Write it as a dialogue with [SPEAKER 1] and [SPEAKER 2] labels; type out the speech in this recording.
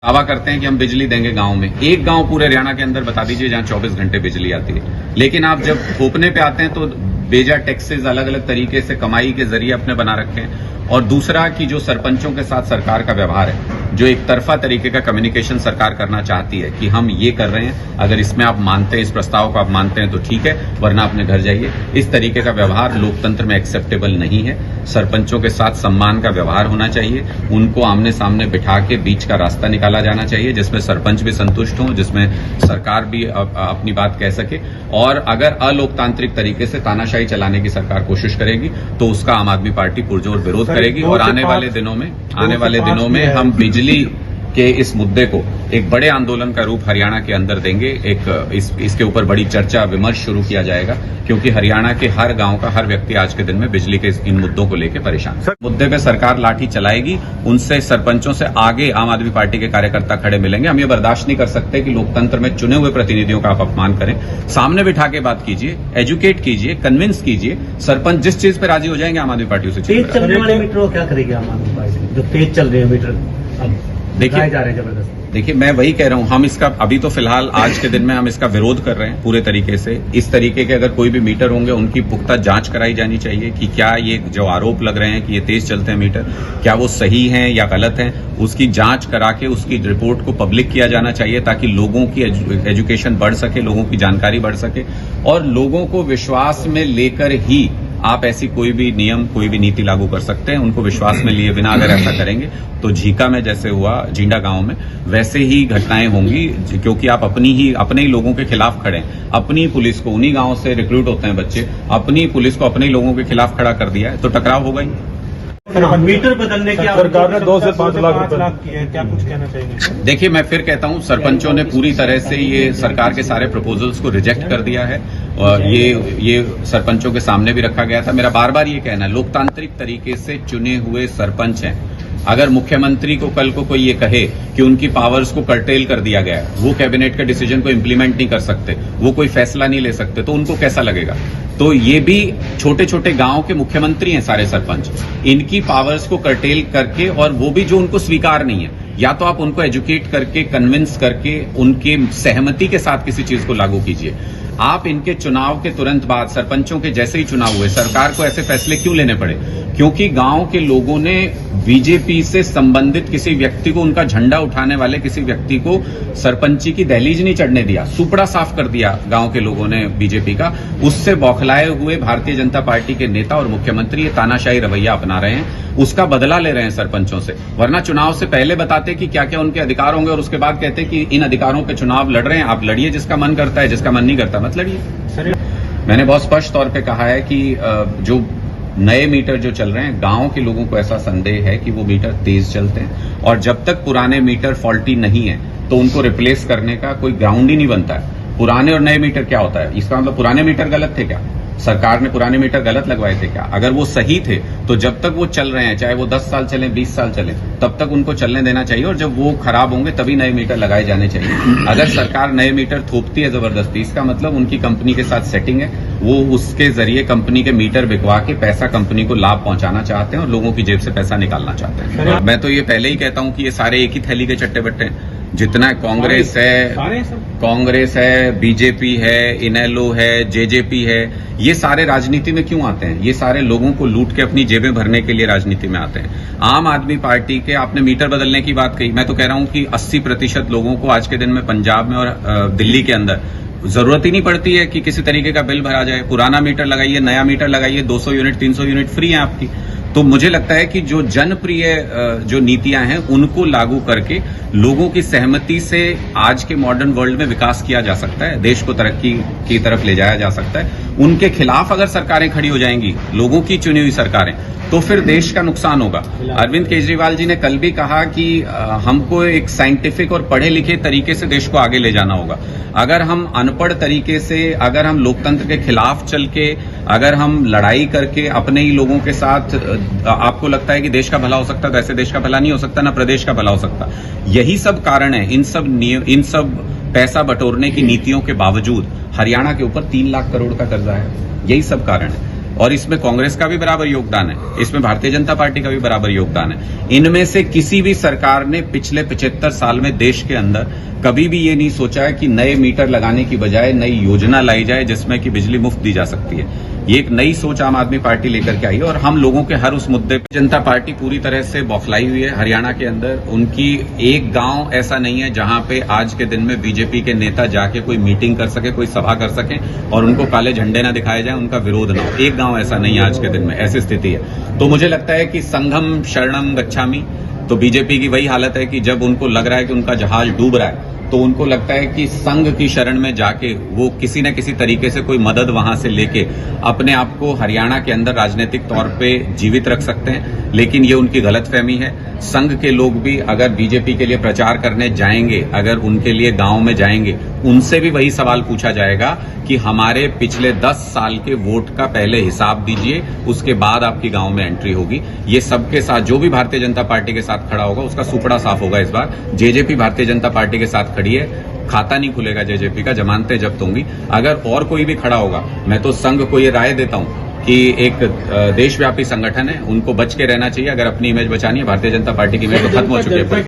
[SPEAKER 1] दावा करते हैं कि हम बिजली देंगे गांव में। एक गांव पूरे हरियाणा के अंदर बता दीजिए जहां 24 घंटे बिजली आती है। लेकिन आप जब थोपने पे आते हैं तो बेजा टैक्सेस अलग अलग तरीके से कमाई के जरिए अपने बना रखे हैं। और दूसरा कि जो सरपंचों के साथ सरकार का व्यवहार है, जो एक तरफा तरीके का कम्युनिकेशन सरकार करना चाहती है कि हम ये कर रहे हैं, अगर इसमें आप मानते हैं, इस प्रस्ताव को आप मानते हैं तो ठीक है, वरना अपने घर जाइए। इस तरीके का व्यवहार लोकतंत्र में एक्सेप्टेबल नहीं है। सरपंचों के साथ सम्मान का व्यवहार होना चाहिए। उनको आमने सामने बिठा के बीच का रास्ता निकाला जाना चाहिए, जिसमें सरपंच भी संतुष्ट हों, जिसमें सरकार भी अपनी बात कह सके। और अगर अलोकतांत्रिक तरीके से तानाशाही चलाने की सरकार कोशिश करेगी तो उसका आम आदमी पार्टी पुरजोर विरोध करेगी। और आने वाले दिनों में हम बिजली के इस मुद्दे को एक बड़े आंदोलन का रूप हरियाणा के अंदर देंगे। इसके ऊपर बड़ी चर्चा विमर्श शुरू किया जाएगा, क्योंकि हरियाणा के हर गांव का हर व्यक्ति आज के दिन में बिजली के इन मुद्दों को लेकर परेशान है। मुद्दे पे सरकार लाठी चलाएगी, उनसे सरपंचों से आगे आम आदमी पार्टी के कार्यकर्ता खड़े मिलेंगे। हम ये बर्दाश्त नहीं कर सकते कि लोकतंत्र में चुने हुए प्रतिनिधियों का आप अपमान करें। सामने बिठा के बात कीजिए, एजुकेट कीजिए, कन्विंस कीजिए। सरपंच जिस चीज पे राजी हो जाएंगे आम आदमी पार्टी उसे
[SPEAKER 2] तेज चलने वाले मीटर को क्या करेगी आम आदमी पार्टी, जो तेज चल रहे हैं मीटर अब
[SPEAKER 1] देखिए
[SPEAKER 2] जा रहे हैं जबरदस्त।
[SPEAKER 1] देखिए, मैं वही कह रहा हूं, हम इसका अभी तो फिलहाल आज के दिन में हम इसका विरोध कर रहे हैं पूरे तरीके से। इस तरीके के अगर कोई भी मीटर होंगे उनकी पुख्ता जांच कराई जानी चाहिए कि क्या ये जो आरोप लग रहे हैं कि ये तेज चलते हैं मीटर, क्या वो सही हैं या गलत हैं। उसकी जांच करा के उसकी रिपोर्ट को पब्लिक किया जाना चाहिए, ताकि लोगों की एजुकेशन बढ़ सके, लोगों की जानकारी बढ़ सके। और लोगों को विश्वास में लेकर ही आप ऐसी कोई भी नियम, कोई भी नीति लागू कर सकते हैं। उनको विश्वास में लिए बिना अगर ऐसा करेंगे तो झीका में जैसे हुआ, झींडा गांव में, वैसे ही घटनाएं होंगी। क्योंकि आप अपने ही लोगों के खिलाफ खड़े हैं। अपनी पुलिस को, उन्हीं गांव से रिक्रूट होते हैं बच्चे, अपनी पुलिस को अपने ही लोगों के खिलाफ खड़ा कर दिया है तो टकराव होगा ही।
[SPEAKER 2] मीटर बदलने की
[SPEAKER 3] सरकार ने 2 से 5 लाख रुपए
[SPEAKER 2] किया है, क्या कुछ कहना चाहिए?
[SPEAKER 1] देखिए, मैं फिर कहता हूं, सरपंचों ने पूरी तरह से ये सरकार के सारे प्रपोजल्स को रिजेक्ट कर दिया है। और ये सरपंचों के सामने भी रखा गया था। मेरा बार बार ये कहना है, लोकतांत्रिक तरीके से चुने हुए सरपंच हैं। अगर मुख्यमंत्री को कल को कोई ये कहे कि उनकी पावर्स को कर्टेल कर दिया गया है, वो कैबिनेट के डिसीजन को इंप्लीमेंट नहीं कर सकते, वो कोई फैसला नहीं ले सकते, तो उनको कैसा लगेगा। तो ये भी छोटे छोटे गांव के मुख्यमंत्री हैं सारे सरपंच। इनकी पावर्स को कर्टेल करके, और वो भी जो उनको स्वीकार नहीं है, या तो आप उनको एजुकेट करके, कन्विंस करके, उनके सहमति के साथ किसी चीज को लागू कीजिए। आप इनके चुनाव के तुरंत बाद, सरपंचों के जैसे ही चुनाव हुए, सरकार को ऐसे फैसले क्यों लेने पड़े? क्योंकि गांव के लोगों ने बीजेपी से संबंधित किसी व्यक्ति को, उनका झंडा उठाने वाले किसी व्यक्ति को सरपंची की दहलीज नहीं चढ़ने दिया। सुपड़ा साफ कर दिया गांव के लोगों ने बीजेपी का। उससे बौखलाए हुए भारतीय जनता पार्टी के नेता और मुख्यमंत्री ये तानाशाही रवैया अपना रहे हैं। उसका बदला ले रहे हैं सरपंचों से। वरना चुनाव से पहले बताते कि क्या क्या उनके अधिकार होंगे, और उसके बाद कहते कि इन अधिकारों पे चुनाव लड़ रहे हैं, आप लड़िए, जिसका मन करता है, जिसका मन नहीं करता मत लड़िए। मैंने बहुत स्पष्ट तौर पे कहा है कि जो नए मीटर जो चल रहे हैं, गांव के लोगों को ऐसा संदेह है कि वो मीटर तेज चलते हैं, और जब तक पुराने मीटर फॉल्टी नहीं है तो उनको रिप्लेस करने का कोई ग्राउंड ही नहीं बनता है। पुराने और नए मीटर क्या होता है? इसका मतलब पुराने मीटर गलत थे क्या? सरकार ने पुराने मीटर गलत लगवाए थे क्या? अगर वो सही थे तो जब तक वो चल रहे हैं, चाहे वो 10 साल चले, 20 साल चले, तब तक उनको चलने देना चाहिए। और जब वो खराब होंगे तभी नए मीटर लगाए जाने चाहिए। अगर सरकार नए मीटर थोपती है जबरदस्ती, इसका मतलब उनकी कंपनी के साथ सेटिंग है। वो उसके जरिए कंपनी के मीटर बिकवा के पैसा, कंपनी को लाभ पहुंचाना चाहते हैं और लोगों की जेब से पैसा निकालना चाहते हैं। मैं तो ये पहले ही कहता हूं कि ये सारे एक ही थैली के चट्टे बट्टे हैं। जितना कांग्रेस है, बीजेपी है, इनेलो है, जेजेपी है, ये सारे राजनीति में क्यों आते हैं? ये सारे लोगों को लूट के अपनी जेबें भरने के लिए राजनीति में आते हैं। आम आदमी पार्टी के, आपने मीटर बदलने की बात कही, मैं तो कह रहा हूं कि 80% लोगों को आज के दिन में पंजाब में और दिल्ली के अंदर जरूरत ही नहीं पड़ती है कि किसी तरीके का बिल भरा जाए। पुराना मीटर लगाइए, नया मीटर लगाइए, 200 यूनिट 300 यूनिट फ्री है आपकी। तो मुझे लगता है कि जो जनप्रिय जो नीतियां हैं उनको लागू करके लोगों की सहमति से आज के मॉडर्न वर्ल्ड में विकास किया जा सकता है, देश को तरक्की की तरफ ले जाया जा सकता है। उनके खिलाफ अगर सरकारें खड़ी हो जाएंगी, लोगों की चुनी हुई सरकारें, तो फिर देश का नुकसान होगा। अरविंद केजरीवाल जी ने कल भी कहा कि हमको एक साइंटिफिक और पढ़े लिखे तरीके से देश को आगे ले जाना होगा। अगर हम अनपढ़ तरीके से, अगर हम लोकतंत्र के खिलाफ चल के, अगर हम लड़ाई करके अपने ही लोगों के साथ, आपको लगता है कि देश का भला हो सकता है, तो ऐसे देश का भला नहीं हो सकता, ना प्रदेश का भला हो सकता। यही सब कारण है। इन सब पैसा बटोरने की नीतियों के बावजूद हरियाणा के ऊपर 3 लाख करोड़ का कर्जा है। यही सब कारण है। और इसमें कांग्रेस का भी बराबर योगदान है, इसमें भारतीय जनता पार्टी का भी बराबर योगदान है। इनमें से किसी भी सरकार ने पिछले 75 साल में देश के अंदर कभी भी ये नहीं सोचा है कि नए मीटर लगाने की बजाय नई योजना लाई जाए जिसमें कि बिजली मुफ्त दी जा सकती है। ये एक नई सोच आम आदमी पार्टी लेकर के आई है और हम लोगों के हर उस मुद्दे पर जनता पार्टी पूरी तरह से बौखलाई हुई है। हरियाणा के अंदर उनकी एक गांव ऐसा नहीं है जहां पे आज के दिन में बीजेपी के नेता जाके कोई मीटिंग कर सके, कोई सभा कर सके और उनको काले झंडे ना दिखाए जाए, उनका विरोध ना हो। एक गांव ऐसा नहीं है आज के दिन में, ऐसी स्थिति है। तो मुझे लगता है कि संघम शरणम गच्छामि, तो बीजेपी की वही हालत है कि जब उनको लग रहा है कि उनका जहाज डूब रहा है तो उनको लगता है कि संघ की शरण में जाके वो किसी न किसी तरीके से कोई मदद वहां से लेके अपने आप को हरियाणा के अंदर राजनीतिक तौर पे जीवित रख सकते हैं, लेकिन ये उनकी गलतफहमी है। संघ के लोग भी अगर बीजेपी के लिए प्रचार करने जाएंगे, अगर उनके लिए गांव में जाएंगे, उनसे भी वही सवाल पूछा जाएगा कि हमारे पिछले 10 साल के वोट का पहले हिसाब दीजिए, उसके बाद आपकी गांव में एंट्री होगी। ये सबके साथ जो भी भारतीय जनता पार्टी के साथ खड़ा होगा उसका सुपड़ा साफ होगा। इस बार जेजेपी भारतीय जनता पार्टी के साथ खड़ी है, खाता नहीं खुलेगा जेजेपी का, जमानतें जब्त होंगी। अगर और कोई भी खड़ा होगा, मैं तो संघ को ये राय देता हूं कि एक देशव्यापी संगठन है, उनको बच के रहना चाहिए। अगर अपनी इमेज बचानी है, भारतीय जनता पार्टी की इमेज तो खत्म हो चुकी है।